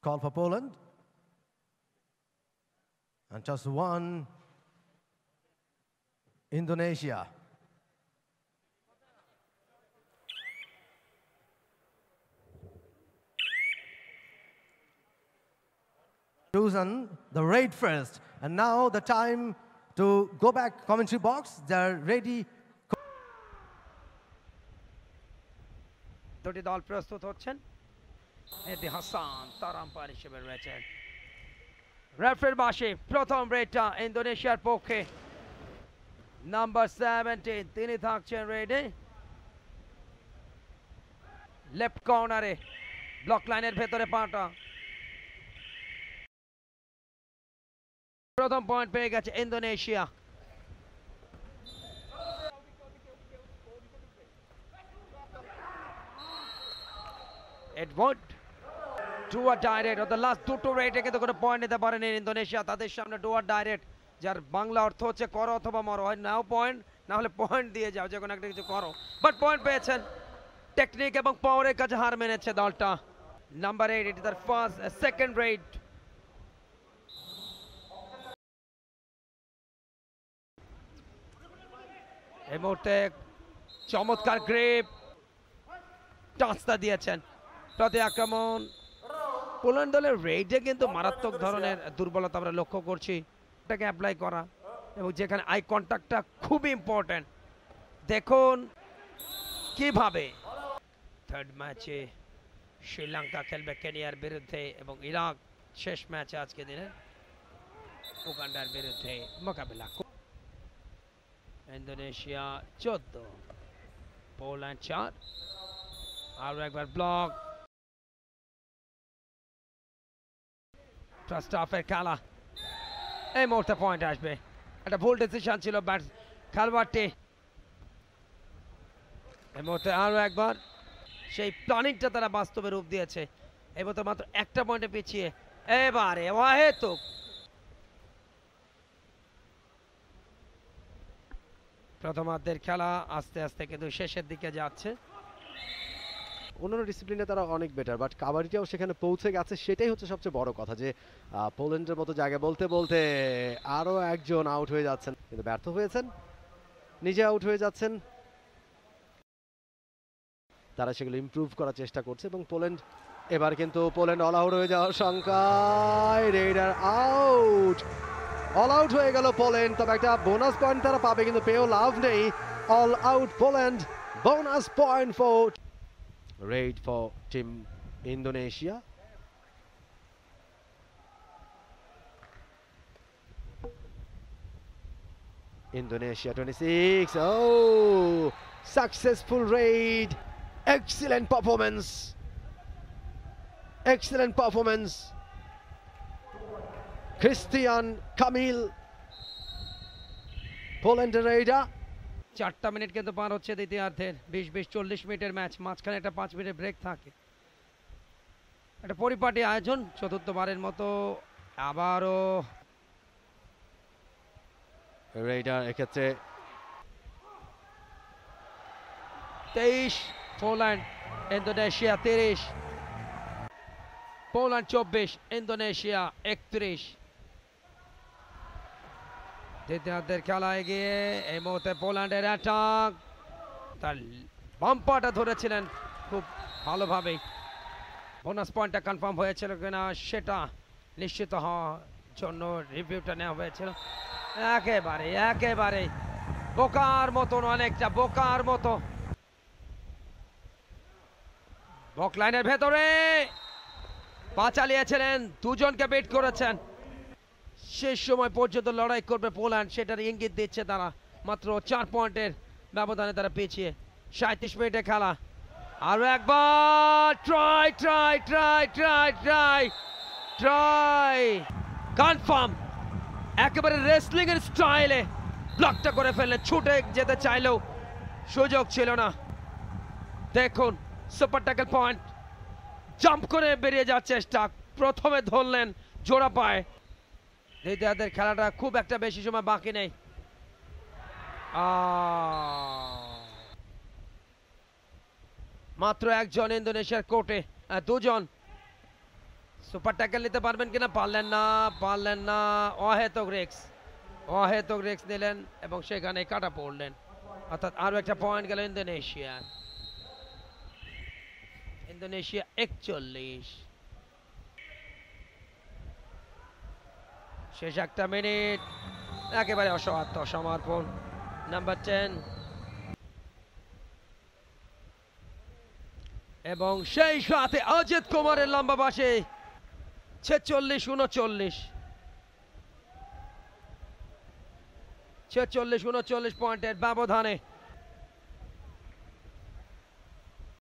call for Poland. And just one, Indonesia. Chosen the raid first. And now the time to go back commentary box. They're ready. দুটি দল প্রস্তুত হচ্ছেন। মেহেদী হাসান তার umpire হিসেবে রয়েছেন। রেফারির বাঁশি প্রথম রেডটা ইন্দোনেশিয়ার পক্ষে। নাম্বার 17 তিনি থাকছেন রেডে। লেফট কর্নারে ব্লক লাইনের ভেতরে পাটা। প্রথম পয়েন্ট পেয়ে গেছে ইন্দোনেশিয়া। এডওয়ার্ড ডুয়ার ডাইরেক্ট অর্থাৎ লাস্ট দুটো রেটে কিন্তু কোনো পয়েন্ট নিতে পারেনি ইন্দোনেশিয়া। তাদের সামনে ডুয়ার ডাইরেক্ট, যার বাংলা অর্থ হচ্ছে করো অথবা মরো, হয় নাও পয়েন্ট না হলে পয়েন্ট দিয়ে যাও, যে কোনো একটা কিছু করো। বাট পয়েন্ট পেয়েছেন। টেকনিক এবং পাওয়ারের কাছে হার মেনেছে দলটা। নাম্বার 8 এটি তার ফার্স্ট সেকেন্ড রেড। এই মুহূর্তে চমৎকার গ্রিপ টাচটা দিয়েছেন। প্রতি আক্রমণ পোল্যান্ড দলের রেডে কিন্তু মারাত্মক ধরনের দুর্বলতা আমরা লক্ষ্য করছি। এটাকে অ্যাপ্লাই করা এবং যেখানে আই কন্ট্যাক্টটা খুবই ইম্পর্টেন্ট। দেখুন কিভাবে থার্ড ম্যাচে শ্রীলঙ্কা খেলবে কেনিয়ার বিরুদ্ধে এবং ইরাক শেষ ম্যাচে আজকে দিনে উগান্ডার বিরুদ্ধে মোকাবিলা। Indonesia 14, Poland 4। আরো একবার ব্লক। ফার্স্ট হাফের খেলা এই মুহূর্তে পয়েন্ট আসবে। একটা ভুল ডিসিশন ছিল ব্যাট খেলোয়াড়টি। এই মুহূর্তে আরো একবার সেই প্ল্যানিংটা তারা বাস্তবে রূপ দিয়েছে। এই মুহূর্তে মাত্র একটা পয়েন্টে পিছিয়ে এবারে অহেতুক প্রথমার্ধের খেলা আস্তে আস্তে কিন্তু শেষের দিকে যাচ্ছে। অন্যান্য ডিসিপ্লিনে তারা অনেক বেটার, বাট কাবাডিটাও সেখানে পৌঁছে গেছে, সেটাই হচ্ছে সবচেয়ে বড় কথা। যে পোল্যান্ডের মতো জায়গায় বলতে বলতে আরও একজন আউট হয়ে যাচ্ছেন, কিন্তু ব্যর্থ হয়েছেন, নিজে আউট হয়ে যাচ্ছেন। তারা সেগুলো ইমপ্রুভ করার চেষ্টা করছে এবং পোল্যান্ড এবার কিন্তু পোল্যান্ড অল আউট হয়ে যাওয়ার শঙ্কায়। রেইডার আউট, অল আউট হয়ে গেল পোল্যান্ড। তবে একটা বোনাস পয়েন্ট তারা পাবে, কিন্তু পেয়েও লাভ নেই। All out Poland, bonus point for raid for Team Indonesia. Indonesia 26. Oh, successful raid. Excellent performance. Excellent performance. Christian Kamil, Poland raider. 4টা মিনিট কিন্তু পার হচ্ছে দ্বিতীয়ার্ধের। 20-40 মিনিটের ম্যাচ, মাঝখানে একটা 5 মিনিটের ব্রেক থাকে। একটা পরিপাটি আয়োজন চতুর্থবারের মতো আবারও রেইডার এক্ষেত্রে 23, পোল্যান্ড ইন্দোনেশিয়া 30। Poland 24, Indonesia 31। দ্বিতীয়ার্ধের খেলা এগিয়ে। এই মুহূর্তে পোল্যান্ডের অ্যাটাক, তার বাম্পারটা ধরেছিলেন খুব ভালোভাবেই। বোনাস পয়েন্টটা কনফার্ম হয়েছিল কিনা সেটা নিশ্চিত হওয়ার জন্য রিভিউটা নেওয়া হয়েছিল। একেবারে একেবারে বোকার মতন, অনেকটা বোকার মতো বক লাইনের ভেতরে পা চালিয়েছিলেন, দুজনকে বিট করেছেন। শেষ সময় পর্যন্ত লড়াই করবে পোল্যান্ড, সেটার ইঙ্গিত দিচ্ছে তারা। মাত্র 4 পয়েন্টের ব্যবধানে তারা পিছিয়ে। 37 মিনিটের খেলা। আরো একবার try try try try try try confirm. একেবারে রেসলিং এর স্টাইলে ব্লকটা করে ফেললেন। ছুটে যেতে চাইলেও সুযোগ ছিল না। দেখুন সুপার ট্যাকল পয়েন্ট, জাম্প করে বেরিয়ে যাওয়ার চেষ্টা। প্রথমে ধরলেন জোড়া পায়। দ্বিতীয়ার্ধের খেলাটা খুব একটা বেশি সময় বাকি নেই। মাত্র একজন ইন্দোনেশিয়ার কোর্টে, দুজন সুপার ট্যাকেল নিতে পারবেন কিনা, পারলেন না। অহেতুক রিস্ক নিলেন এবং সেখানে কাটা পড়লেন, অর্থাৎ আরো একটা পয়েন্ট গেল ইন্দোনেশিয়া। 41। শেষ একটা মিনিট, একেবারে আত্মসমর্পণ নাম্বার 10। এবং সেই সাথে অজিত কুমারের লম্বা পাশে 46-39 পয়েন্টের ব্যবধানে